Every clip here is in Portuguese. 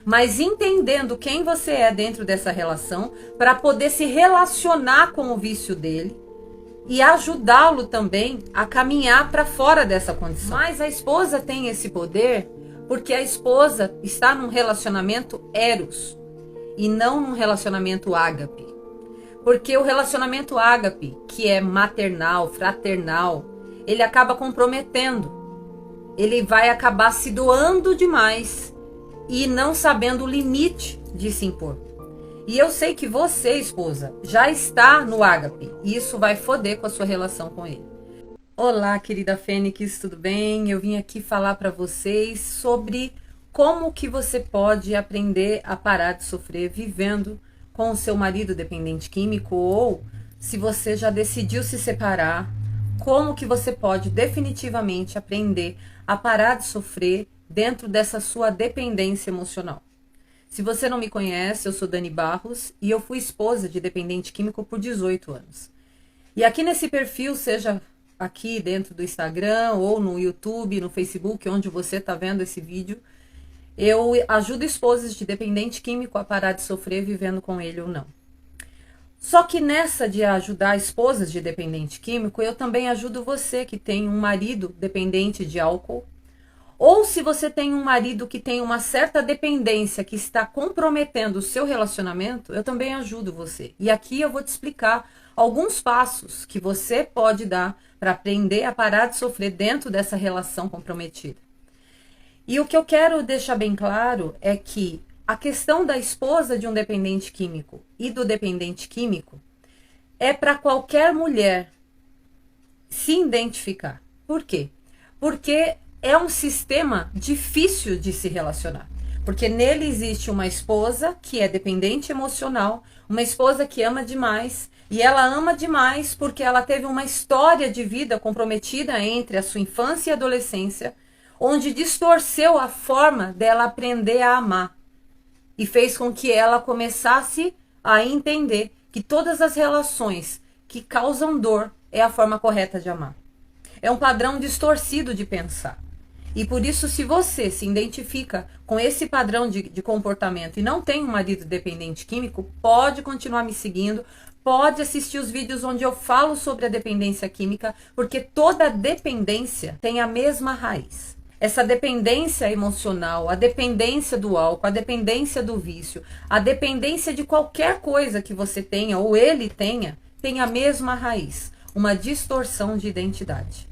mas entendendo quem você é dentro dessa relação para poder se relacionar com o vício dele e ajudá-lo também a caminhar para fora dessa condição. Mas a esposa tem esse poder porque a esposa está num relacionamento eros e não num relacionamento ágape. Porque o relacionamento ágape, que é maternal, fraternal, ele acaba comprometendo. Ele vai acabar se doando demais e não sabendo o limite de se impor. E eu sei que você, esposa, já está no ágape. E isso vai foder com a sua relação com ele. Olá, querida Fênix, tudo bem? Eu vim aqui falar para vocês sobre como que você pode aprender a parar de sofrer vivendo com o seu marido dependente químico, ou se você já decidiu se separar, como que você pode definitivamente aprender a parar de sofrer dentro dessa sua dependência emocional. Se você não me conhece, eu sou Dani Barros e eu fui esposa de dependente químico por 18 anos. E aqui nesse perfil, seja aqui dentro do Instagram ou no YouTube, no Facebook, onde você está vendo esse vídeo, eu ajudo esposas de dependente químico a parar de sofrer vivendo com ele ou não. Só que nessa de ajudar esposas de dependente químico, eu também ajudo você que tem um marido dependente de álcool, ou se você tem um marido que tem uma certa dependência que está comprometendo o seu relacionamento, eu também ajudo você. E aqui eu vou te explicar alguns passos que você pode dar para aprender a parar de sofrer dentro dessa relação comprometida. E o que eu quero deixar bem claro é que a questão da esposa de um dependente químico e do dependente químico é para qualquer mulher se identificar. Por quê? Porque é um sistema difícil de se relacionar. Porque nele existe uma esposa que é dependente emocional, uma esposa que ama demais, e ela ama demais porque ela teve uma história de vida comprometida entre a sua infância e adolescência, onde distorceu a forma dela aprender a amar e fez com que ela começasse a entender que todas as relações que causam dor é a forma correta de amar. É um padrão distorcido de pensar. E por isso, se você se identifica com esse padrão de comportamento e não tem um marido dependente químico, pode continuar me seguindo, pode assistir os vídeos onde eu falo sobre a dependência química, porque toda dependência tem a mesma raiz. Essa dependência emocional, a dependência do álcool, a dependência do vício, a dependência de qualquer coisa que você tenha ou ele tenha, tem a mesma raiz, uma distorção de identidade.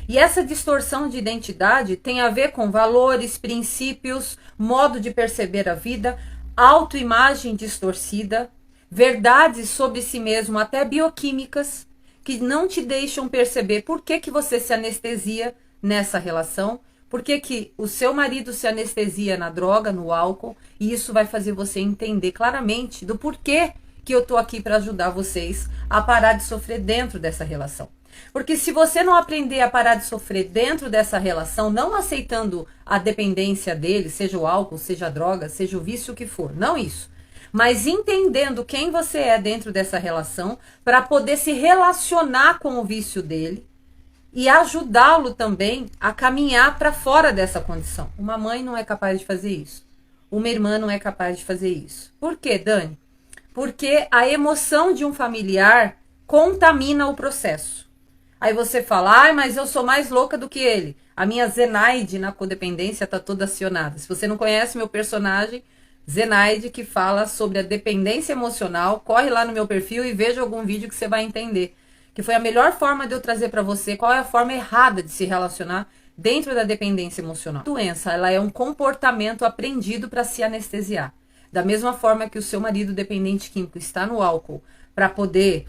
E essa distorção de identidade tem a ver com valores, princípios, modo de perceber a vida, autoimagem distorcida, verdades sobre si mesmo, até bioquímicas, que não te deixam perceber por que você se anestesia nessa relação, por que o seu marido se anestesia na droga, no álcool, e isso vai fazer você entender claramente do porquê que eu tô aqui para ajudar vocês a parar de sofrer dentro dessa relação. Porque se você não aprender a parar de sofrer dentro dessa relação, não aceitando a dependência dele, seja o álcool, seja a droga, seja o vício que for, não isso, mas entendendo quem você é dentro dessa relação para poder se relacionar com o vício dele e ajudá-lo também a caminhar para fora dessa condição. Uma mãe não é capaz de fazer isso. Uma irmã não é capaz de fazer isso. Por quê, Dani? Porque a emoção de um familiar contamina o processo. Aí você fala, mas eu sou mais louca do que ele. A minha Zenaide na codependência está toda acionada. Se você não conhece meu personagem, Zenaide, que fala sobre a dependência emocional, corre lá no meu perfil e veja algum vídeo que você vai entender. Que foi a melhor forma de eu trazer para você qual é a forma errada de se relacionar dentro da dependência emocional. A doença, ela é um comportamento aprendido para se anestesiar. Da mesma forma que o seu marido dependente químico está no álcool para poder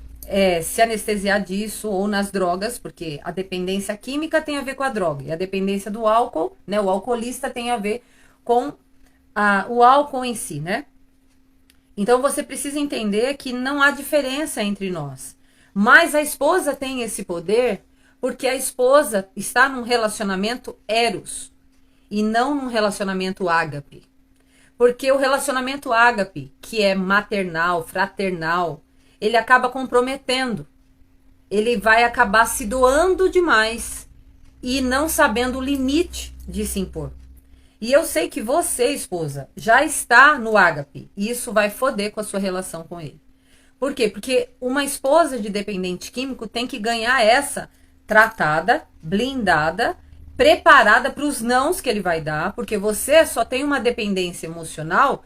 se anestesiar disso, ou nas drogas, porque a dependência química tem a ver com a droga, e a dependência do álcool, né, o alcoolista tem a ver com o álcool em si, né? Então você precisa entender que não há diferença entre nós. Mas a esposa tem esse poder porque a esposa está num relacionamento eros e não num relacionamento ágape. Porque o relacionamento ágape, que é maternal, fraternal, ele acaba comprometendo. Ele vai acabar se doando demais e não sabendo o limite de se impor. E eu sei que você, esposa, já está no ágape. E isso vai foder com a sua relação com ele. Por quê? Porque uma esposa de dependente químico tem que ganhar essa tratada, blindada, preparada para os nãos que ele vai dar, porque você só tem uma dependência emocional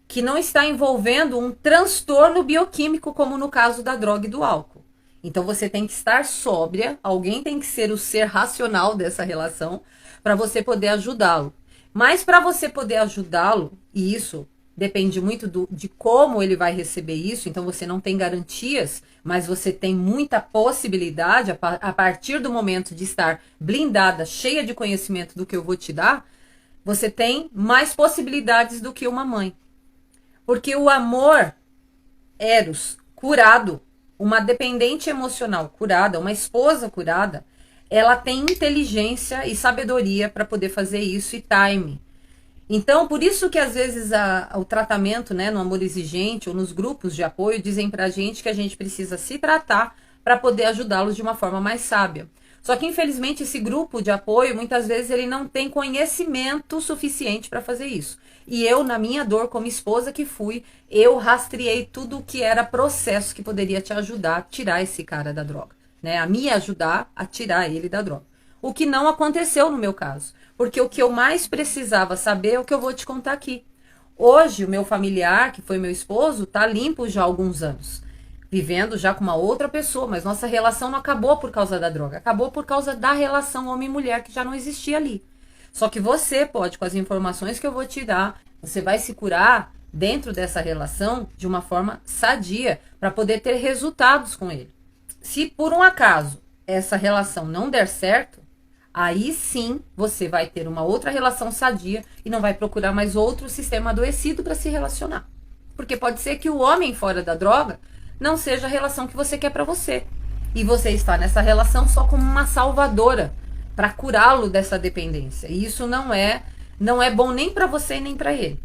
que não está envolvendo um transtorno bioquímico, como no caso da droga e do álcool. Então você tem que estar sóbria, alguém tem que ser o ser racional dessa relação para você poder ajudá-lo. Mas para você poder ajudá-lo, e isso depende muito de como ele vai receber isso, então você não tem garantias, mas você tem muita possibilidade, a partir do momento de estar blindada, cheia de conhecimento do que eu vou te dar, você tem mais possibilidades do que uma mãe. Porque o amor, eros, curado, uma dependente emocional curada, uma esposa curada, ela tem inteligência e sabedoria para poder fazer isso e time. Então, por isso que às vezes o tratamento, né, no amor exigente ou nos grupos de apoio dizem pra gente que a gente precisa se tratar para poder ajudá-los de uma forma mais sábia. Só que infelizmente esse grupo de apoio, muitas vezes ele não tem conhecimento suficiente para fazer isso. E eu, na minha dor como esposa que fui, eu rastreei tudo o que era processo que poderia te ajudar a tirar esse cara da droga, né? A me ajudar a tirar ele da droga. O que não aconteceu no meu caso. Porque o que eu mais precisava saber é o que eu vou te contar aqui. Hoje, o meu familiar, que foi meu esposo, tá limpo já há alguns anos. Vivendo já com uma outra pessoa, mas nossa relação não acabou por causa da droga. Acabou por causa da relação homem-mulher que já não existia ali. Só que você pode, com as informações que eu vou te dar, você vai se curar dentro dessa relação de uma forma sadia para poder ter resultados com ele. Se por um acaso essa relação não der certo, aí sim você vai ter uma outra relação sadia e não vai procurar mais outro sistema adoecido para se relacionar. Porque pode ser que o homem fora da droga não seja a relação que você quer para você. E você está nessa relação só como uma salvadora para curá-lo dessa dependência. E isso não é bom nem para você nem para ele.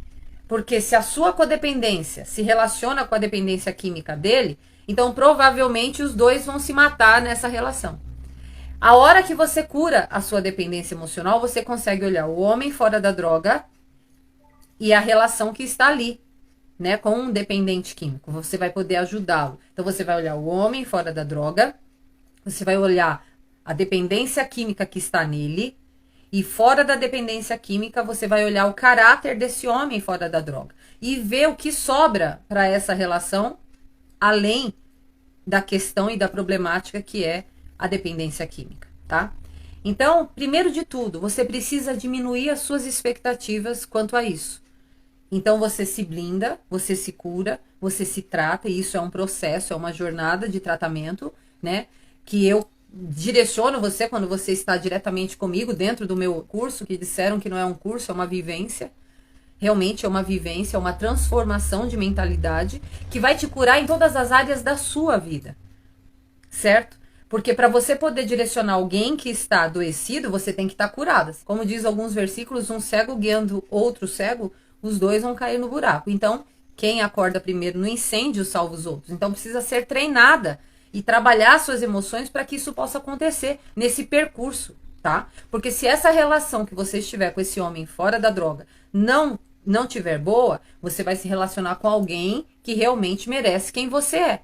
Porque se a sua codependência se relaciona com a dependência química dele, então provavelmente os dois vão se matar nessa relação. A hora que você cura a sua dependência emocional, você consegue olhar o homem fora da droga e a relação que está ali, né, com um dependente químico. Você vai poder ajudá-lo. Então você vai olhar o homem fora da droga, você vai olhar a dependência química que está nele, e fora da dependência química, você vai olhar o caráter desse homem fora da droga e ver o que sobra para essa relação, além da questão e da problemática que é a dependência química, tá? Então, primeiro de tudo, você precisa diminuir as suas expectativas quanto a isso. Então, você se blinda, você se cura, você se trata, e isso é um processo, é uma jornada de tratamento, né? Que eu direciono você quando você está diretamente comigo dentro do meu curso, que disseram que não é um curso, é uma vivência. Realmente é uma vivência, é uma transformação de mentalidade que vai te curar em todas as áreas da sua vida, certo? Porque para você poder direcionar alguém que está adoecido, você tem que estar curada. Como diz alguns versículos, um cego guiando outro cego, os dois vão cair no buraco. Então, quem acorda primeiro no incêndio salva os outros. Então, precisa ser treinada e trabalhar suas emoções para que isso possa acontecer nesse percurso, tá? Porque se essa relação que você estiver com esse homem fora da droga não tiver boa, você vai se relacionar com alguém que realmente merece quem você é.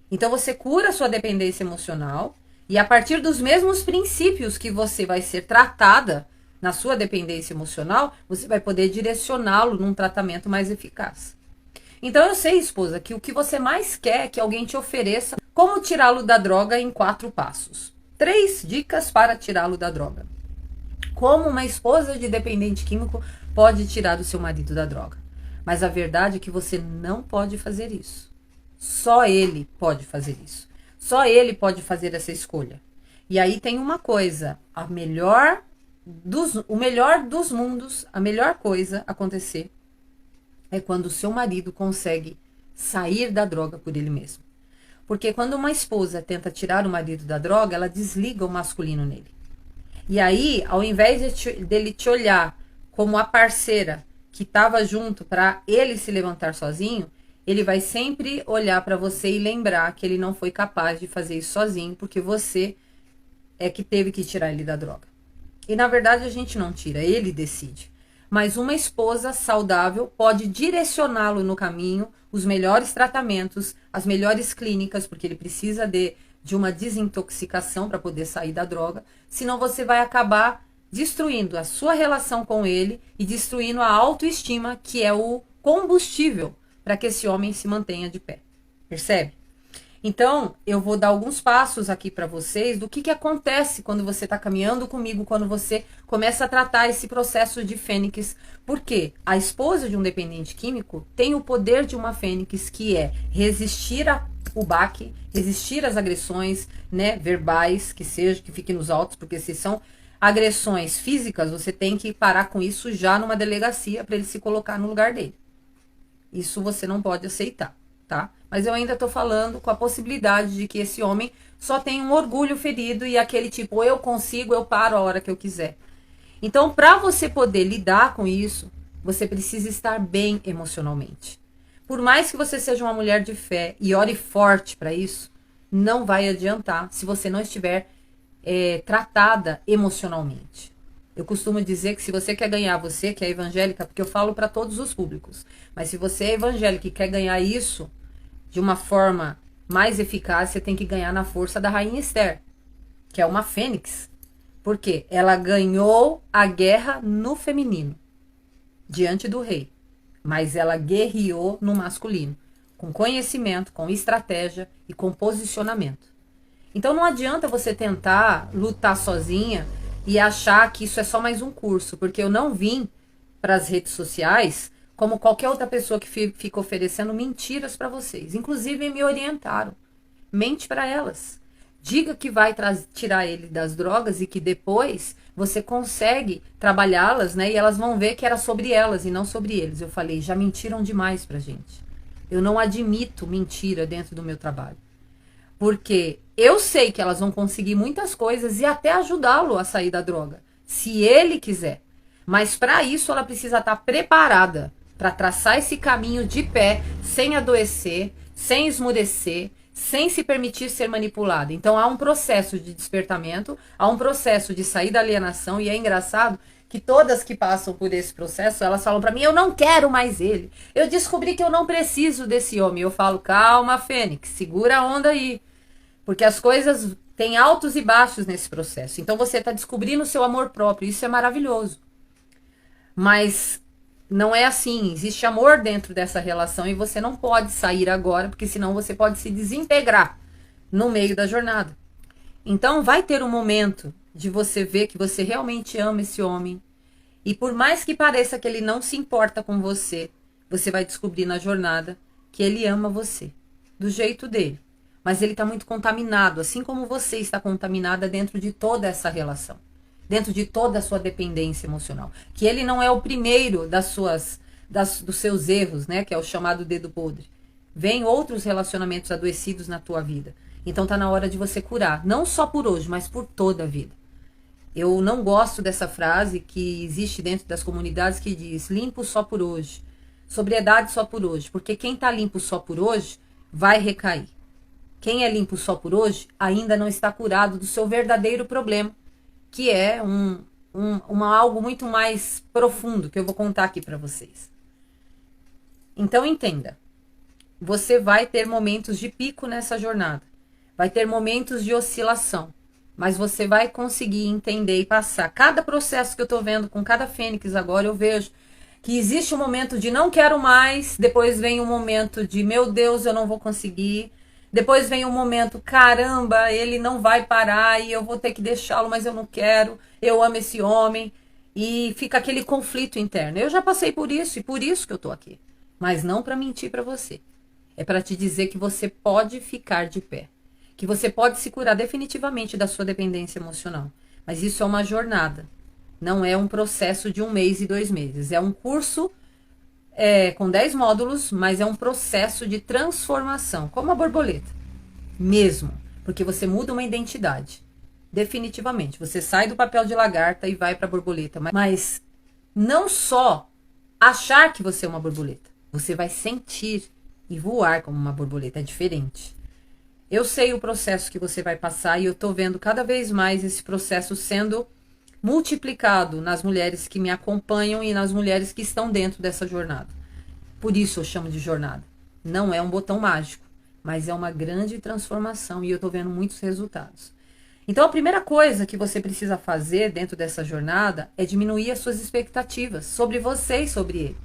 Então você cura a sua dependência emocional e a partir dos mesmos princípios que você vai ser tratada na sua dependência emocional, você vai poder direcioná-lo num tratamento mais eficaz. Então eu sei, esposa, que o que você mais quer é que alguém te ofereça como tirá-lo da droga em 4 passos. 3 dicas para tirá-lo da droga. Como uma esposa de dependente químico pode tirar o seu marido da droga. Mas a verdade é que você não pode fazer isso. Só ele pode fazer isso. Só ele pode fazer essa escolha. E aí tem uma coisa, o melhor dos mundos, a melhor coisa acontecer é quando o seu marido consegue sair da droga por ele mesmo. Porque quando uma esposa tenta tirar o marido da droga, ela desliga o masculino nele. E aí, ao invés dele te olhar como a parceira que estava junto para ele se levantar sozinho, ele vai sempre olhar para você e lembrar que ele não foi capaz de fazer isso sozinho, porque você é que teve que tirar ele da droga. E na verdade a gente não tira, ele decide. mas uma esposa saudável pode direcioná-lo no caminho, os melhores tratamentos, as melhores clínicas, porque ele precisa de uma desintoxicação para poder sair da droga, senão você vai acabar destruindo a sua relação com ele e destruindo a autoestima, que é o combustível para que esse homem se mantenha de pé. Percebe? Então, eu vou dar alguns passos aqui para vocês do que acontece quando você está caminhando comigo, quando você começa a tratar esse processo de fênix. Porque a esposa de um dependente químico tem o poder de uma fênix, que é resistir o baque, resistir às agressões, né, verbais, que fiquem nos autos, porque se são agressões físicas, você tem que parar com isso já numa delegacia para ele se colocar no lugar dele. Isso você não pode aceitar, tá? Mas eu ainda tô falando com a possibilidade de que esse homem só tem um orgulho ferido e aquele tipo, eu consigo, eu paro a hora que eu quiser. Então, para você poder lidar com isso, você precisa estar bem emocionalmente. Por mais que você seja uma mulher de fé e ore forte para isso, não vai adiantar se você não estiver tratada emocionalmente. Eu costumo dizer que se você quer ganhar, você que é evangélica, porque eu falo para todos os públicos, mas se você é evangélica e quer ganhar isso de uma forma mais eficaz, você tem que ganhar na força da rainha Esther, que é uma fênix. Por quê? Ela ganhou a guerra no feminino, diante do rei, mas ela guerreou no masculino, com conhecimento, com estratégia e com posicionamento. Então não adianta você tentar lutar sozinha e achar que isso é só mais um curso, porque eu não vim para as redes sociais como qualquer outra pessoa que fica oferecendo mentiras para vocês. Inclusive me orientaram. Mente para elas. Diga que vai tirar ele das drogas e que depois você consegue trabalhá-las, né? E elas vão ver que era sobre elas e não sobre eles. Eu falei, já mentiram demais pra gente. Eu não admito mentira dentro do meu trabalho. Porque eu sei que elas vão conseguir muitas coisas e até ajudá-lo a sair da droga, se ele quiser. Mas para isso ela precisa estar preparada para traçar esse caminho de pé, sem adoecer, sem esmurecer, sem se permitir ser manipulada. Então há um processo de despertamento, há um processo de sair da alienação, e é engraçado que todas que passam por esse processo, elas falam para mim, eu não quero mais ele. Eu descobri que eu não preciso desse homem. Eu falo, calma, Fênix, segura a onda aí. Porque as coisas têm altos e baixos nesse processo. Então você está descobrindo o seu amor próprio. Isso é maravilhoso. Mas não é assim. Existe amor dentro dessa relação e você não pode sair agora, porque senão você pode se desintegrar no meio da jornada. Então vai ter um momento de você ver que você realmente ama esse homem. E por mais que pareça que ele não se importa com você, você vai descobrir na jornada que ele ama você, do jeito dele. Mas ele está muito contaminado, assim como você está contaminada dentro de toda essa relação, dentro de toda a sua dependência emocional. Que ele não é o primeiro dos seus erros, né? Que é o chamado dedo podre. Vem outros relacionamentos adoecidos na tua vida. Então tá na hora de você curar, não só por hoje, mas por toda a vida. Eu não gosto dessa frase que existe dentro das comunidades que diz limpo só por hoje, sobriedade só por hoje, porque quem tá limpo só por hoje vai recair. Quem é limpo só por hoje ainda não está curado do seu verdadeiro problema, que é algo muito mais profundo que eu vou contar aqui para vocês. Então entenda, você vai ter momentos de pico nessa jornada, vai ter momentos de oscilação, mas você vai conseguir entender e passar. Cada processo que eu tô vendo com cada fênix agora, eu vejo que existe um momento de não quero mais, depois vem um momento de meu Deus, eu não vou conseguir. Depois vem um momento, caramba, ele não vai parar e eu vou ter que deixá-lo, mas eu não quero, eu amo esse homem. E fica aquele conflito interno. Eu já passei por isso e por isso que eu tô aqui. Mas não para mentir para você. É para te dizer que você pode ficar de pé. Que você pode se curar definitivamente da sua dependência emocional. Mas isso é uma jornada. Não é um processo de 1 mês e 2 meses. É um curso com 10 módulos, mas é um processo de transformação, como a borboleta, mesmo, porque você muda uma identidade, definitivamente, você sai do papel de lagarta e vai para a borboleta, mas não só achar que você é uma borboleta, você vai sentir e voar como uma borboleta, é diferente. Eu sei o processo que você vai passar e eu tô vendo cada vez mais esse processo sendo multiplicado nas mulheres que me acompanham e nas mulheres que estão dentro dessa jornada. Por isso eu chamo de jornada. Não é um botão mágico, mas é uma grande transformação e eu estou vendo muitos resultados. Então a primeira coisa que você precisa fazer dentro dessa jornada é diminuir as suas expectativas sobre você e sobre ele.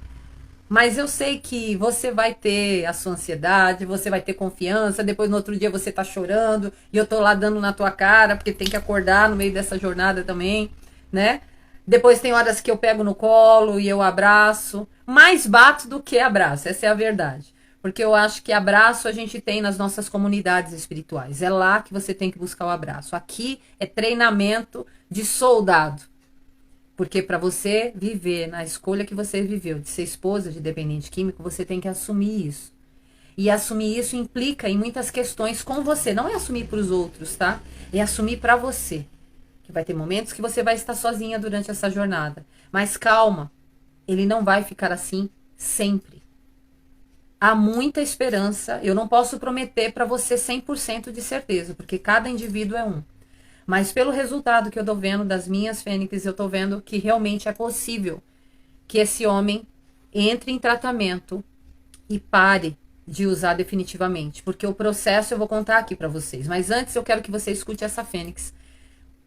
Mas eu sei que você vai ter a sua ansiedade, você vai ter confiança, depois no outro dia você tá chorando e eu tô lá dando na tua cara, porque tem que acordar no meio dessa jornada também, né? Depois tem horas que eu pego no colo e eu abraço, mais bato do que abraço, essa é a verdade. Porque eu acho que abraço a gente tem nas nossas comunidades espirituais, é lá que você tem que buscar o abraço. Aqui é treinamento de soldado. Porque para você viver na escolha que você viveu de ser esposa de dependente químico, você tem que assumir isso. E assumir isso implica em muitas questões com você. Não é assumir para os outros, tá? É assumir para você. Que vai ter momentos que você vai estar sozinha durante essa jornada. Mas calma, ele não vai ficar assim sempre. Há muita esperança. Eu não posso prometer para você 100% de certeza, porque cada indivíduo é um. Mas pelo resultado que eu tô vendo das minhas fênix, eu tô vendo que realmente é possível que esse homem entre em tratamento e pare de usar definitivamente. Porque o processo eu vou contar aqui pra vocês. Mas antes eu quero que você escute essa fênix.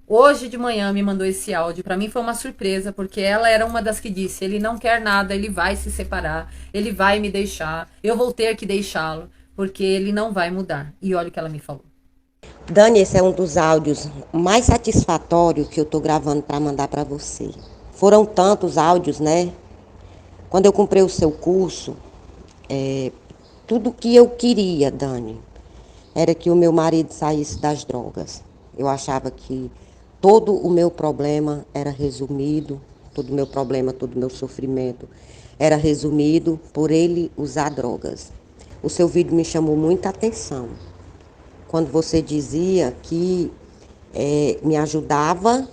Hoje de manhã me mandou esse áudio. Pra mim foi uma surpresa, porque ela era uma das que disse: ele não quer nada, ele vai se separar, ele vai me deixar, eu vou ter que deixá-lo, porque ele não vai mudar. E olha o que ela me falou. Dani, esse é um dos áudios mais satisfatórios que eu estou gravando para mandar para você. Foram tantos áudios, né? Quando eu comprei o seu curso, tudo que eu queria, Dani, era que o meu marido saísse das drogas. Eu achava que todo o meu problema era resumido, todo o meu problema, todo o meu sofrimento era resumido por ele usar drogas. O seu vídeo me chamou muita atenção. Quando você dizia que me ajudava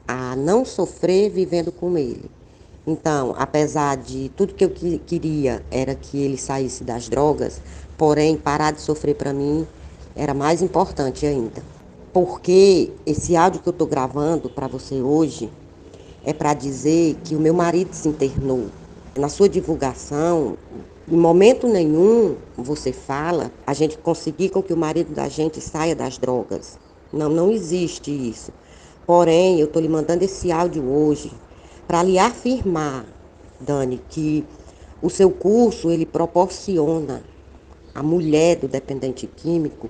a não sofrer vivendo com ele. Então, apesar de tudo que eu queria era que ele saísse das drogas, porém, parar de sofrer para mim era mais importante ainda. Porque esse áudio que eu estou gravando para você hoje é para dizer que o meu marido se internou. Na sua divulgação, em momento nenhum você fala a gente conseguir com que o marido da gente saia das drogas. Não existe isso. Porém, eu estou lhe mandando esse áudio hoje para lhe afirmar, Dani, que o seu curso ele proporciona a mulher do dependente químico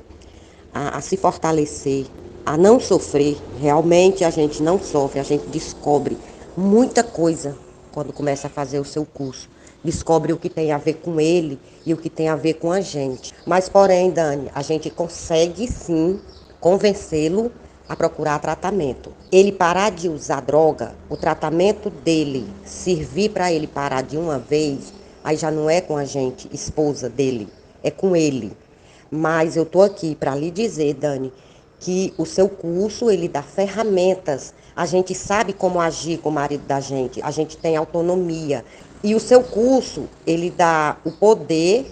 a se fortalecer, a não sofrer. Realmente a gente não sofre, a gente descobre muita coisa quando começa a fazer o seu curso. Descobre o que tem a ver com ele e o que tem a ver com a gente. Mas, porém, Dani, a gente consegue sim convencê-lo a procurar tratamento. Ele parar de usar droga, o tratamento dele servir para ele parar de uma vez, aí já não é com a gente, esposa dele, é com ele. Mas eu estou aqui para lhe dizer, Dani, que o seu curso, ele dá ferramentas. A gente sabe como agir com o marido da gente, a gente tem autonomia. E o seu curso, ele dá o poder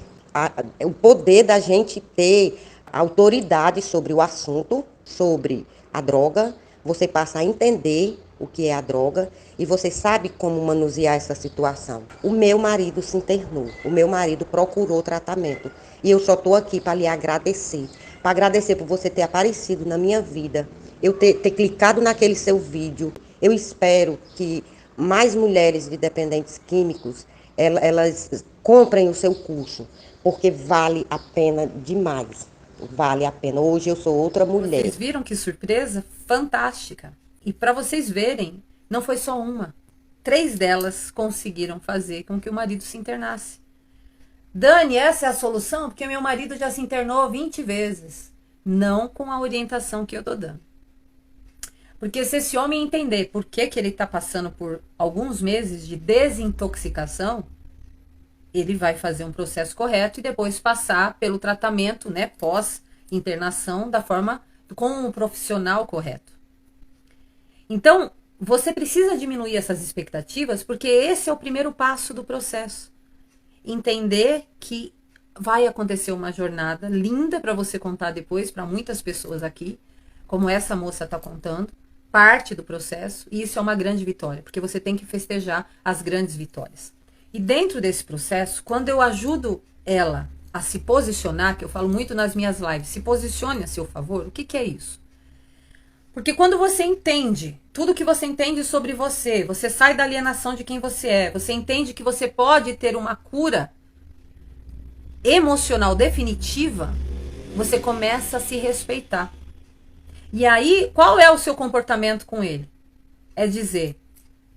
da gente ter autoridade sobre o assunto, sobre a droga. Você passa a entender o que é a droga e você sabe como manusear essa situação. O meu marido se internou, o meu marido procurou tratamento. E eu só estou aqui para lhe agradecer. Para agradecer por você ter aparecido na minha vida, eu ter clicado naquele seu vídeo. Eu espero que mais mulheres de dependentes químicos, elas comprem o seu curso, porque vale a pena demais. Vale a pena. Hoje eu sou outra mulher. Vocês viram que surpresa? Fantástica. E para vocês verem, não foi só uma. 3 delas conseguiram fazer com que o marido se internasse. Dani, essa é a solução? Porque meu marido já se internou 20 vezes. Não com a orientação que eu tô dando. Porque se esse homem entender por que ele está passando por alguns meses de desintoxicação, ele vai fazer um processo correto e depois passar pelo tratamento, né, pós-internação, da forma, com um profissional correto. Então, você precisa diminuir essas expectativas, porque esse é o primeiro passo do processo. Entender que vai acontecer uma jornada linda para você contar depois para muitas pessoas aqui, como essa moça está contando, parte do processo, e isso é uma grande vitória, porque você tem que festejar as grandes vitórias. E dentro desse processo, quando eu ajudo ela a se posicionar, que eu falo muito nas minhas lives, se posicione a seu favor, o que que é isso? Porque quando você entende tudo que você entende sobre você, você sai da alienação de quem você é, você entende que você pode ter uma cura emocional definitiva, você começa a se respeitar. E aí, qual é o seu comportamento com ele? É dizer,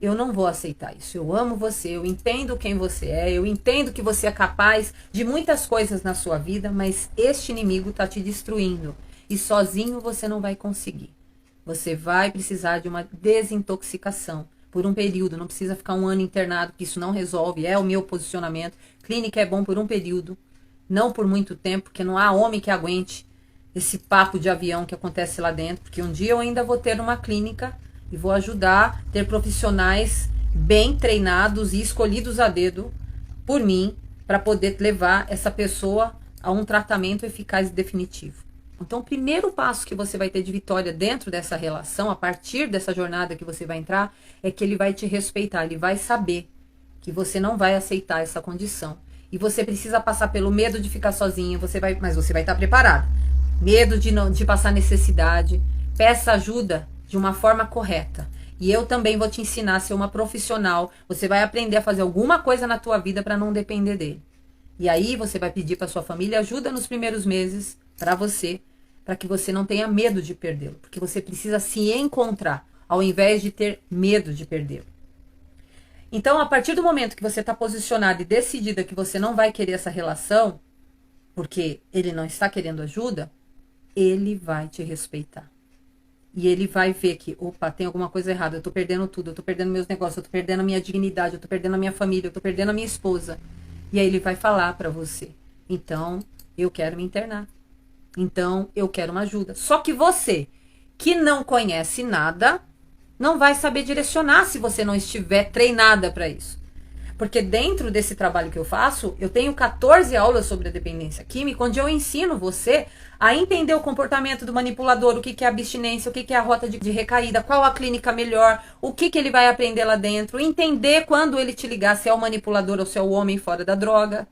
eu não vou aceitar isso, eu amo você, eu entendo quem você é, eu entendo que você é capaz de muitas coisas na sua vida, mas este inimigo está te destruindo e sozinho você não vai conseguir. Você vai precisar de uma desintoxicação por um período, não precisa ficar um ano internado, que isso não resolve, é o meu posicionamento. Clínica é bom por um período, não por muito tempo, porque não há homem que aguente esse papo de avião que acontece lá dentro, porque um dia eu ainda vou ter uma clínica e vou ajudar a ter profissionais bem treinados e escolhidos a dedo por mim para poder levar essa pessoa a um tratamento eficaz e definitivo. Então, o primeiro passo que você vai ter de vitória dentro dessa relação, a partir dessa jornada que você vai entrar, é que ele vai te respeitar, ele vai saber que você não vai aceitar essa condição. E você precisa passar pelo medo de ficar sozinha, mas você vai estar preparado. Medo de passar necessidade. Peça ajuda de uma forma correta. E eu também vou te ensinar a ser uma profissional. Você vai aprender a fazer alguma coisa na tua vida para não depender dele. E aí você vai pedir para sua família ajuda nos primeiros meses para você, para que você não tenha medo de perdê-lo, porque você precisa se encontrar, ao invés de ter medo de perdê-lo. Então, a partir do momento que você está posicionada e decidida que você não vai querer essa relação, porque ele não está querendo ajuda, ele vai te respeitar. E ele vai ver que, opa, tem alguma coisa errada, eu tô perdendo tudo, eu tô perdendo meus negócios, eu tô perdendo a minha dignidade, eu tô perdendo a minha família, eu tô perdendo a minha esposa. E aí ele vai falar para você, então, eu quero me internar. Então, eu quero uma ajuda. Só que você, que não conhece nada, não vai saber direcionar se você não estiver treinada para isso. Porque dentro desse trabalho que eu faço, eu tenho 14 aulas sobre a dependência química, onde eu ensino você a entender o comportamento do manipulador, o que é abstinência, o que é a rota de recaída, qual a clínica melhor, o que ele vai aprender lá dentro, entender quando ele te ligar se é o manipulador ou se é o homem fora da droga,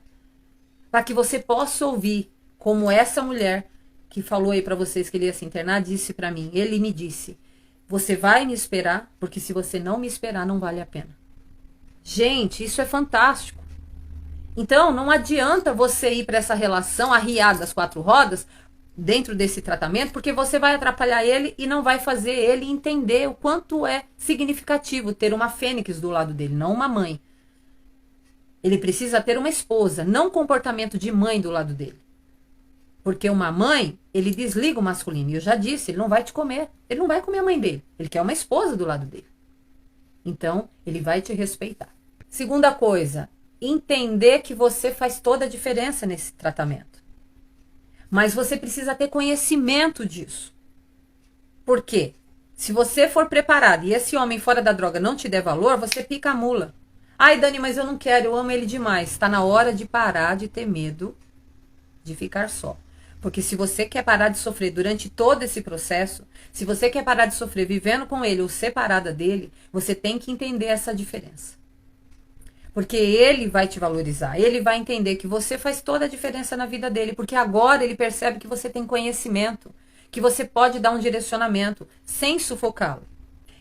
para que você possa ouvir como essa mulher que falou aí para vocês que ele ia se internar, disse para mim, ele me disse, você vai me esperar, porque se você não me esperar, não vale a pena. Gente, isso é fantástico. Então, não adianta você ir para essa relação arriada das 4 rodas, dentro desse tratamento, porque você vai atrapalhar ele e não vai fazer ele entender o quanto é significativo ter uma fênix do lado dele, não uma mãe. Ele precisa ter uma esposa, não comportamento de mãe do lado dele. Porque uma mãe, ele desliga o masculino. E eu já disse, ele não vai te comer. Ele não vai comer a mãe dele. Ele quer uma esposa do lado dele. Então, ele vai te respeitar. Segunda coisa, entender que você faz toda a diferença nesse tratamento. Mas você precisa ter conhecimento disso. Por quê? Se você for preparado e esse homem fora da droga não te der valor, você pica a mula. Ai, Dani, mas eu não quero, eu amo ele demais. Está na hora de parar de ter medo de ficar só. Porque se você quer parar de sofrer durante todo esse processo, se você quer parar de sofrer vivendo com ele ou separada dele, você tem que entender essa diferença. Porque ele vai te valorizar, ele vai entender que você faz toda a diferença na vida dele, porque agora ele percebe que você tem conhecimento, que você pode dar um direcionamento sem sufocá-lo.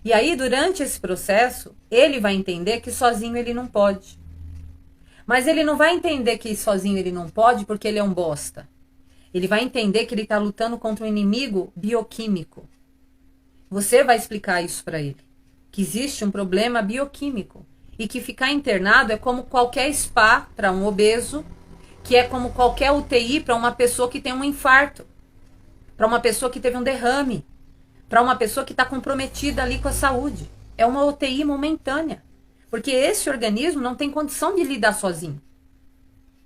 E aí, durante esse processo, ele vai entender que sozinho ele não pode. Mas ele não vai entender que sozinho ele não pode porque ele é um bosta. Ele vai entender que ele está lutando contra um inimigo bioquímico. Você vai explicar isso para ele. Que existe um problema bioquímico. E que ficar internado é como qualquer spa para um obeso, que é como qualquer UTI para uma pessoa que tem um infarto, para uma pessoa que teve um derrame, para uma pessoa que está comprometida ali com a saúde. É uma UTI momentânea. Porque esse organismo não tem condição de lidar sozinho.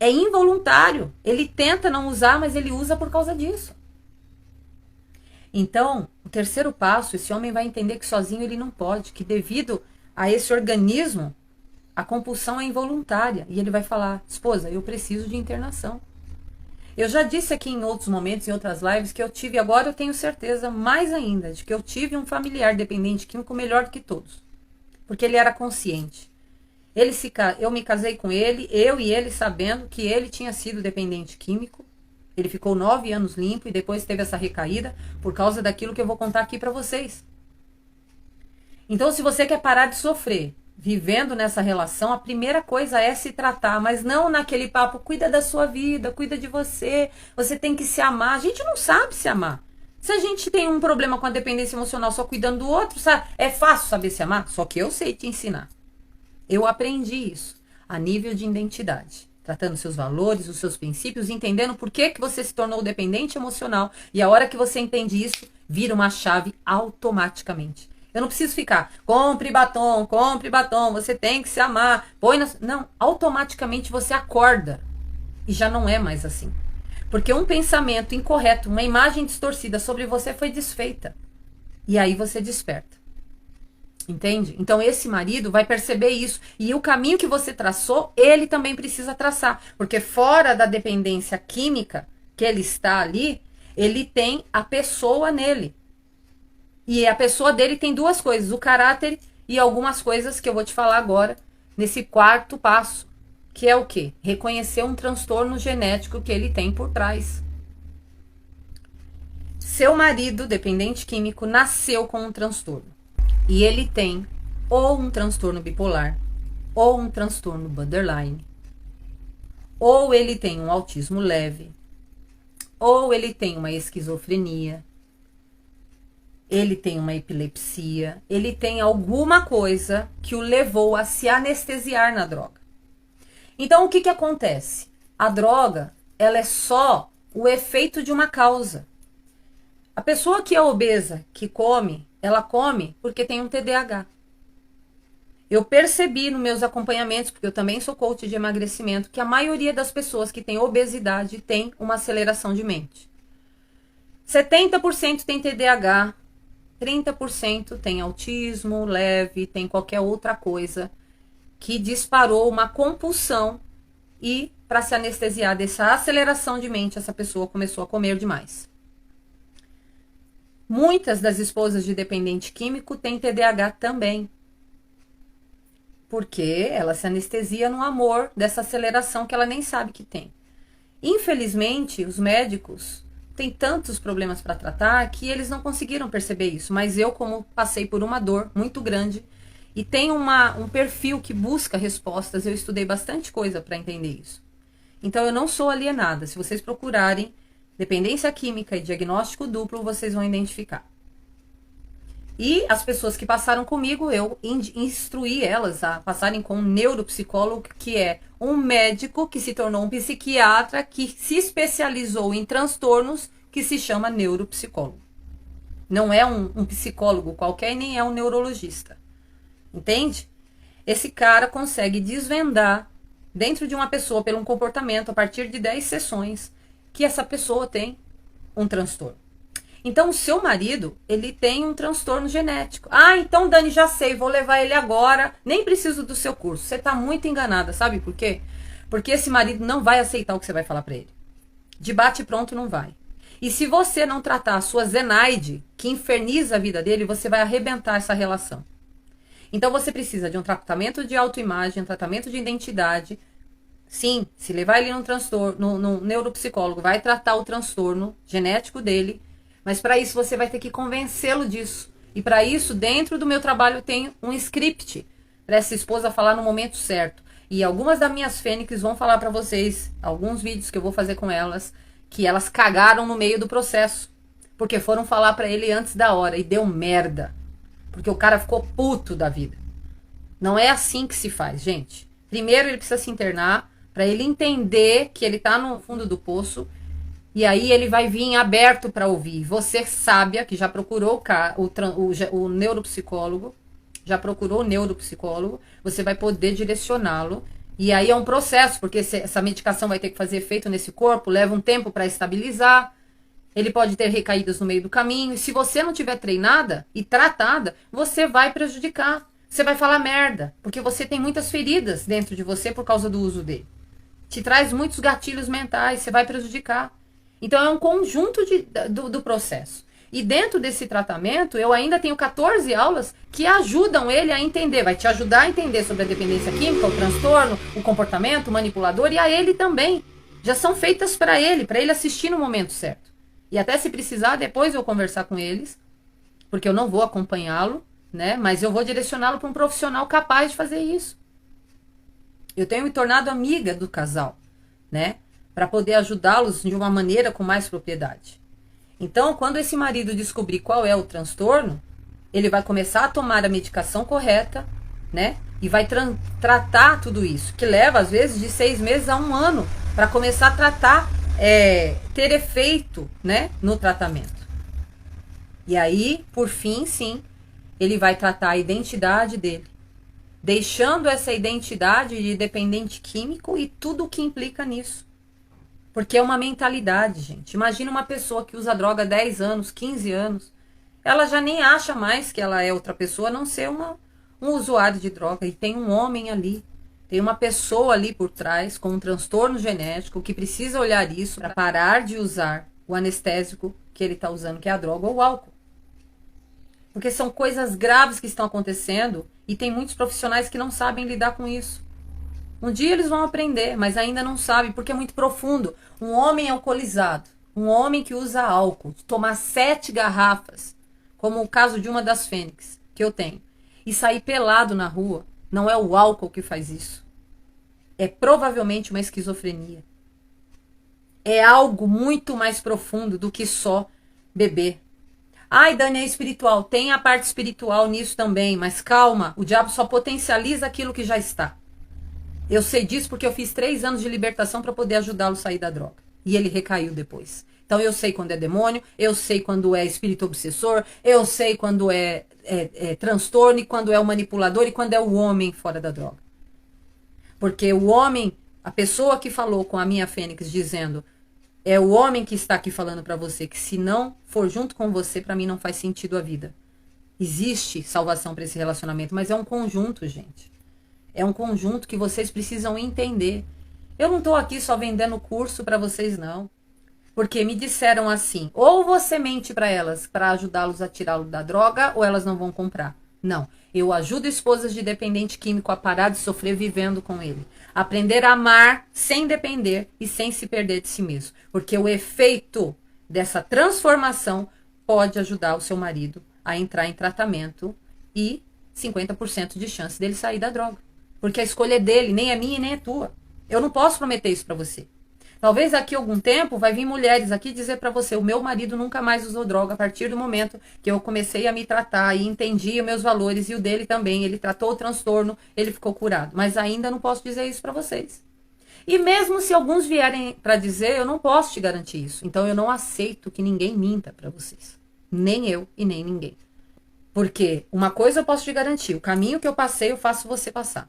É involuntário. Ele tenta não usar, mas ele usa por causa disso. Então, o terceiro passo, esse homem vai entender que sozinho ele não pode, que devido a esse organismo, a compulsão é involuntária. E ele vai falar, esposa, eu preciso de internação. Eu já disse aqui em outros momentos, em outras lives, que eu tive, agora eu tenho certeza mais ainda, de que eu tive um familiar dependente químico melhor do que todos. Porque ele era consciente. Eu me casei com ele, eu e ele sabendo que ele tinha sido dependente químico. Ele ficou 9 anos limpo e depois teve essa recaída por causa daquilo que eu vou contar aqui pra vocês. Então, se você quer parar de sofrer vivendo nessa relação, a primeira coisa é se tratar, mas não naquele papo, cuida da sua vida, cuida de você, você tem que se amar. A gente não sabe se amar. Se a gente tem um problema com a dependência emocional só cuidando do outro, sabe? É fácil saber se amar? Só que eu sei te ensinar. Eu aprendi isso a nível de identidade, tratando seus valores, os seus princípios, entendendo por que você se tornou dependente emocional. E a hora que você entende isso, vira uma chave automaticamente. Eu não preciso ficar, compre batom, você tem que se amar. Não, automaticamente você acorda e já não é mais assim. Porque um pensamento incorreto, uma imagem distorcida sobre você foi desfeita. E aí você desperta. Entende? Então esse marido vai perceber isso. E o caminho que você traçou, ele também precisa traçar. Porque fora da dependência química que ele está ali, ele tem a pessoa nele. E a pessoa dele tem duas coisas, o caráter e algumas coisas que eu vou te falar agora, nesse quarto passo, que é o quê? Reconhecer um transtorno genético que ele tem por trás. Seu marido, dependente químico, nasceu com um transtorno. E ele tem ou um transtorno bipolar, ou um transtorno borderline, ou ele tem um autismo leve, ou ele tem uma esquizofrenia, ele tem uma epilepsia, ele tem alguma coisa que o levou a se anestesiar na droga. Então, o que que acontece? A droga, ela é só o efeito de uma causa. A pessoa que é obesa, que come, ela come porque tem um TDAH. Eu percebi nos meus acompanhamentos, porque eu também sou coach de emagrecimento, que a maioria das pessoas que tem obesidade tem uma aceleração de mente. 70% tem TDAH, 30% tem autismo leve, tem qualquer outra coisa que disparou uma compulsão e para se anestesiar dessa aceleração de mente, essa pessoa começou a comer demais. Muitas das esposas de dependente químico têm TDAH também, porque ela se anestesia no amor dessa aceleração que ela nem sabe que tem. Infelizmente, os médicos têm tantos problemas para tratar que eles não conseguiram perceber isso, mas eu, como passei por uma dor muito grande e tenho um perfil que busca respostas, eu estudei bastante coisa para entender isso. Então eu não sou alienada. Se vocês procurarem dependência química e diagnóstico duplo, vocês vão identificar. E as pessoas que passaram comigo, eu instruí elas a passarem com um neuropsicólogo, que é um médico que se tornou um psiquiatra, que se especializou em transtornos, que se chama neuropsicólogo. Não é um psicólogo qualquer, nem é um neurologista. Entende? Esse cara consegue desvendar dentro de uma pessoa, pelo um comportamento, a partir de 10 sessões, que essa pessoa tem um transtorno. Então, o seu marido, ele tem um transtorno genético. Ah, então, Dani, já sei, vou levar ele agora. Nem preciso do seu curso. Você tá muito enganada, sabe por quê? Porque esse marido não vai aceitar o que você vai falar pra ele. De bate pronto, não vai. E se você não tratar a sua Zenaide, que inferniza a vida dele, você vai arrebentar essa relação. Então, você precisa de um tratamento de autoimagem, um tratamento de identidade. Sim, se levar ele num transtorno, num neuropsicólogo, vai tratar o transtorno genético dele. Mas para isso você vai ter que convencê-lo disso. E para isso, dentro do meu trabalho, tem um script para essa esposa falar no momento certo. E algumas das minhas fênix vão falar para vocês, alguns vídeos que eu vou fazer com elas, que elas cagaram no meio do processo. Porque foram falar para ele antes da hora e deu merda. Porque o cara ficou puto da vida. Não é assim que se faz, gente. Primeiro ele precisa se internar para ele entender que ele tá no fundo do poço. E aí ele vai vir aberto para ouvir. Você sábia, que já procurou o neuropsicólogo, você vai poder direcioná-lo. E aí é um processo, porque essa medicação vai ter que fazer efeito nesse corpo, leva um tempo para estabilizar. Ele pode ter recaídas no meio do caminho. E se você não tiver treinada e tratada, você vai prejudicar. Você vai falar merda, porque você tem muitas feridas dentro de você por causa do uso dele. te traz muitos gatilhos mentais, você vai prejudicar. Então é um conjunto do processo. E dentro desse tratamento, eu ainda tenho 14 aulas que ajudam ele a entender, vai te ajudar a entender sobre a dependência química, o transtorno, o comportamento, o manipulador, e a ele também. Já são feitas para ele assistir no momento certo. E até se precisar, depois eu conversar com eles, porque eu não vou acompanhá-lo, né? Mas eu vou direcioná-lo para um profissional capaz de fazer isso. Eu tenho me tornado amiga do casal, né? Para poder ajudá-los de uma maneira com mais propriedade. Então, quando esse marido descobrir qual é o transtorno, ele vai começar a tomar a medicação correta, né? E vai tratar tudo isso, que leva às vezes de 6 meses a 1 ano, para começar a tratar, ter efeito, né? No tratamento. E aí, por fim, sim, ele vai tratar a identidade dele, deixando essa identidade de dependente químico e tudo o que implica nisso. Porque é uma mentalidade, gente. Imagina uma pessoa que usa droga há 10 anos, 15 anos. Ela já nem acha mais que ela é outra pessoa, a não ser um usuário de droga. E tem um homem ali, tem uma pessoa ali por trás com um transtorno genético que precisa olhar isso para parar de usar o anestésico que ele está usando, que é a droga ou o álcool. Porque são coisas graves que estão acontecendo e tem muitos profissionais que não sabem lidar com isso. Um dia eles vão aprender, mas ainda não sabem, porque é muito profundo. Um homem alcoolizado, um homem que usa álcool, tomar 7 garrafas, como o caso de uma das fênix que eu tenho, e sair pelado na rua, não é o álcool que faz isso. É provavelmente uma esquizofrenia. É algo muito mais profundo do que só beber. Ai, Dani, é espiritual. Tem a parte espiritual nisso também, mas calma, o diabo só potencializa aquilo que já está. Eu sei disso porque eu fiz 3 anos de libertação para poder ajudá-lo a sair da droga. E ele recaiu depois. Então eu sei quando é demônio, eu sei quando é espírito obsessor, eu sei quando é transtorno, e quando é o manipulador e quando é o homem fora da droga. Porque o homem, a pessoa que falou com a minha fênix dizendo, é o homem que está aqui falando para você que se não for junto com você, para mim não faz sentido a vida. Existe salvação para esse relacionamento, mas é um conjunto, gente. É um conjunto que vocês precisam entender. Eu não estou aqui só vendendo curso para vocês, não. Porque me disseram assim, ou você mente para elas para ajudá-los a tirá-lo da droga, ou elas não vão comprar. Não, eu ajudo esposas de dependente químico a parar de sofrer vivendo com ele. Aprender a amar sem depender e sem se perder de si mesmo. Porque o efeito dessa transformação pode ajudar o seu marido a entrar em tratamento e 50% de chance dele sair da droga. Porque a escolha é dele, nem é minha e nem é tua. Eu não posso prometer isso pra você. Talvez daqui a algum tempo vai vir mulheres aqui dizer pra você, o meu marido nunca mais usou droga a partir do momento que eu comecei a me tratar e entendi os meus valores e o dele também. Ele tratou o transtorno, ele ficou curado. Mas ainda não posso dizer isso pra vocês. E mesmo se alguns vierem pra dizer, eu não posso te garantir isso. Então eu não aceito que ninguém minta pra vocês. Nem eu e nem ninguém. Porque uma coisa eu posso te garantir, o caminho que eu passei eu faço você passar.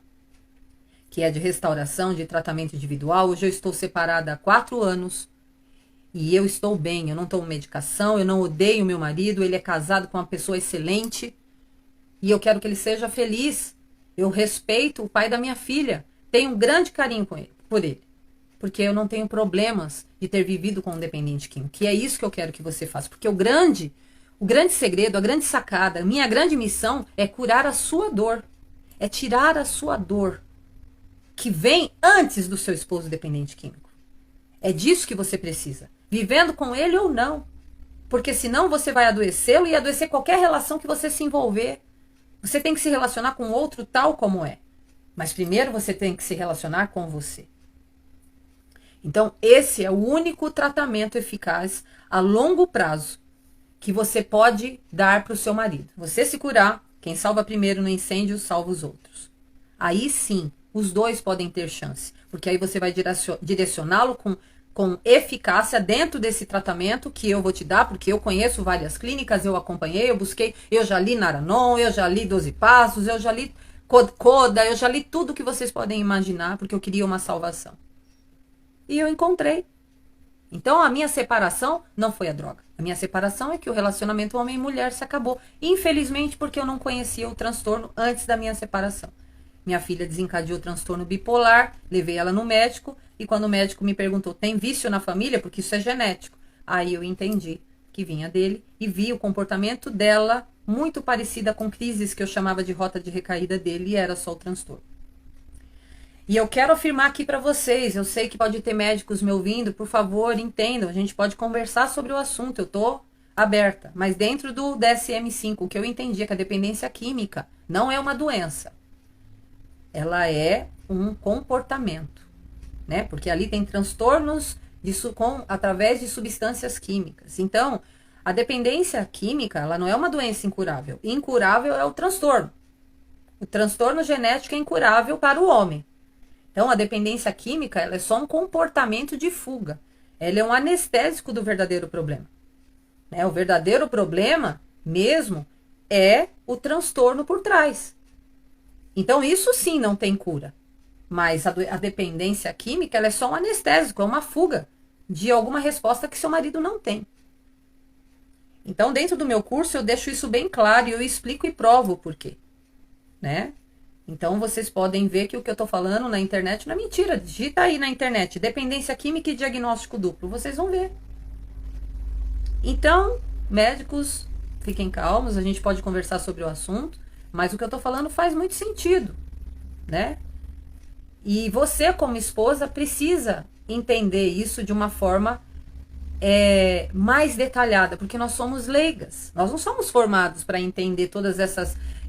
Que é de restauração, de tratamento individual. Hoje eu estou separada há 4 anos e eu estou bem, eu não tomo medicação, eu não odeio meu marido, ele é casado com uma pessoa excelente e eu quero que ele seja feliz. Eu respeito o pai da minha filha, tenho um grande carinho por ele, porque eu não tenho problemas de ter vivido com um dependente químico, que é isso que eu quero que você faça, porque o grande segredo, a grande sacada, a minha grande missão é curar a sua dor, é tirar a sua dor, que vem antes do seu esposo dependente químico. É disso que você precisa. Vivendo com ele ou não. Porque senão você vai adoecê-lo e adoecer qualquer relação que você se envolver. Você tem que se relacionar com outro tal como é. Mas primeiro você tem que se relacionar com você. Então esse é o único tratamento eficaz a longo prazo que você pode dar para o seu marido. Você se curar, quem salva primeiro no incêndio salva os outros. Aí sim, os dois podem ter chance, porque aí você vai direcioná-lo com eficácia dentro desse tratamento que eu vou te dar, porque eu conheço várias clínicas, eu acompanhei, eu busquei, eu já li Naranon, eu já li 12 Passos, eu já li Coda, eu já li tudo que vocês podem imaginar, porque eu queria uma salvação. E eu encontrei. Então a minha separação não foi a droga. A minha separação é que o relacionamento homem e mulher se acabou. Infelizmente, porque eu não conhecia o transtorno antes da minha separação. Minha filha desencadeou transtorno bipolar, levei ela no médico, E quando o médico me perguntou, tem vício na família? Porque isso é genético. Aí eu entendi que vinha dele e vi o comportamento dela muito parecida com crises que eu chamava de rota de recaída dele, e era só o transtorno. E eu quero afirmar aqui para vocês, eu sei que pode ter médicos me ouvindo, por favor, entendam, a gente pode conversar sobre o assunto, eu tô aberta. Mas dentro do DSM-5, o que eu entendi é que a dependência química não é uma doença. Ela é um comportamento, né? Porque ali tem transtornos através de substâncias químicas. Então, a dependência química, ela não é uma doença incurável. Incurável é o transtorno. O transtorno genético é incurável para o homem. Então, a dependência química, ela é só um comportamento de fuga. Ela é um anestésico do verdadeiro problema. Né? O verdadeiro problema mesmo é o transtorno por trás. Então, isso sim não tem cura. Mas a dependência química, ela é só um anestésico, é uma fuga de alguma resposta que seu marido não tem. Então, dentro do meu curso, eu deixo isso bem claro e eu explico e provo o porquê. Né? Então, vocês podem ver que o que eu tô falando na internet não é mentira. Digita aí na internet, dependência química e diagnóstico duplo. Vocês vão ver. Então, médicos, fiquem calmos, a gente pode conversar sobre o assunto, mas o que eu tô falando faz muito sentido, né? E você, como esposa, precisa entender isso de uma forma mais detalhada, porque nós somos leigas. Nós não somos formados para entender todos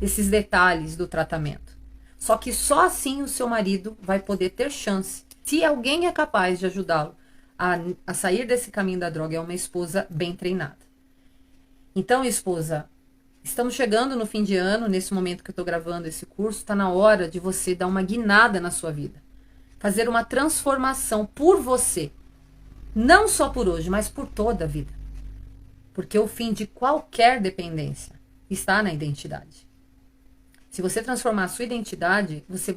esses detalhes do tratamento. Só que só assim o seu marido vai poder ter chance. Se alguém é capaz de ajudá-lo a sair desse caminho da droga, é uma esposa bem treinada. Então, esposa, estamos chegando no fim de ano, nesse momento que eu estou gravando esse curso, está na hora de você dar uma guinada na sua vida. Fazer uma transformação por você. Não só por hoje, mas por toda a vida. Porque o fim de qualquer dependência está na identidade. Se você transformar a sua identidade, você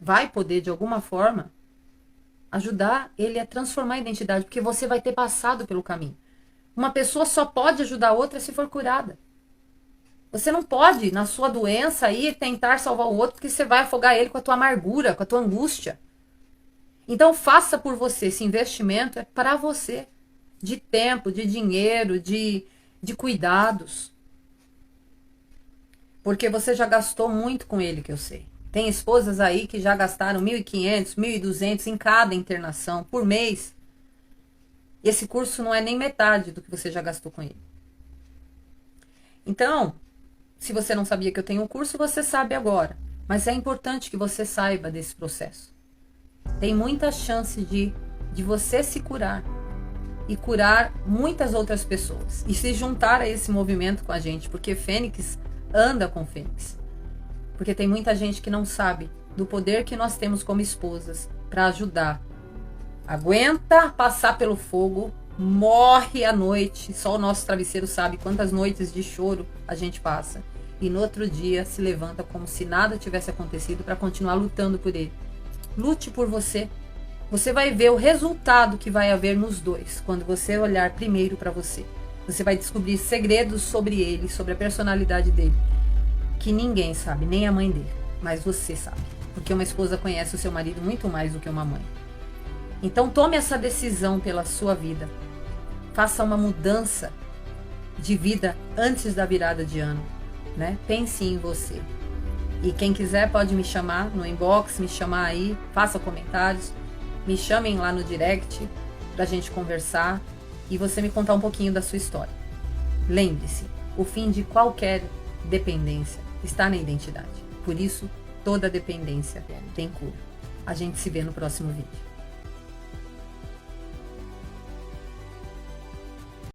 vai poder, de alguma forma, ajudar ele a transformar a identidade, porque você vai ter passado pelo caminho. Uma pessoa só pode ajudar a outra se for curada. Você não pode, na sua doença, ir tentar salvar o outro, porque você vai afogar ele com a tua amargura, com a tua angústia. Então, faça por você. Esse investimento é para você. De tempo, de dinheiro, de cuidados. Porque você já gastou muito com ele, que eu sei. Tem esposas aí que já gastaram 1.500, 1.200 em cada internação por mês. Esse curso não é nem metade do que você já gastou com ele. Então, se você não sabia que eu tenho um curso, você sabe agora. Mas é importante que você saiba desse processo. Tem muita chance de você se curar. E curar muitas outras pessoas. E se juntar a esse movimento com a gente. Porque Fênix anda com Fênix. Porque tem muita gente que não sabe do poder que nós temos como esposas para ajudar. Aguenta passar pelo fogo, morre à noite. Só o nosso travesseiro sabe quantas noites de choro a gente passa. E no outro dia se levanta como se nada tivesse acontecido para continuar lutando por ele. Lute por você. Você vai ver o resultado que vai haver nos dois quando você olhar primeiro para você. Você vai descobrir segredos sobre ele, sobre a personalidade dele, que ninguém sabe, nem a mãe dele, mas você sabe. Porque uma esposa conhece o seu marido muito mais do que uma mãe. Então tome essa decisão pela sua vida. Faça uma mudança de vida antes da virada de ano, né? Pense em você. E quem quiser pode me chamar no inbox, me chamar aí, faça comentários, me chamem lá no direct pra gente conversar e você me contar um pouquinho da sua história. Lembre-se, o fim de qualquer dependência está na identidade. Por isso, toda dependência tem cura. A gente se vê no próximo vídeo.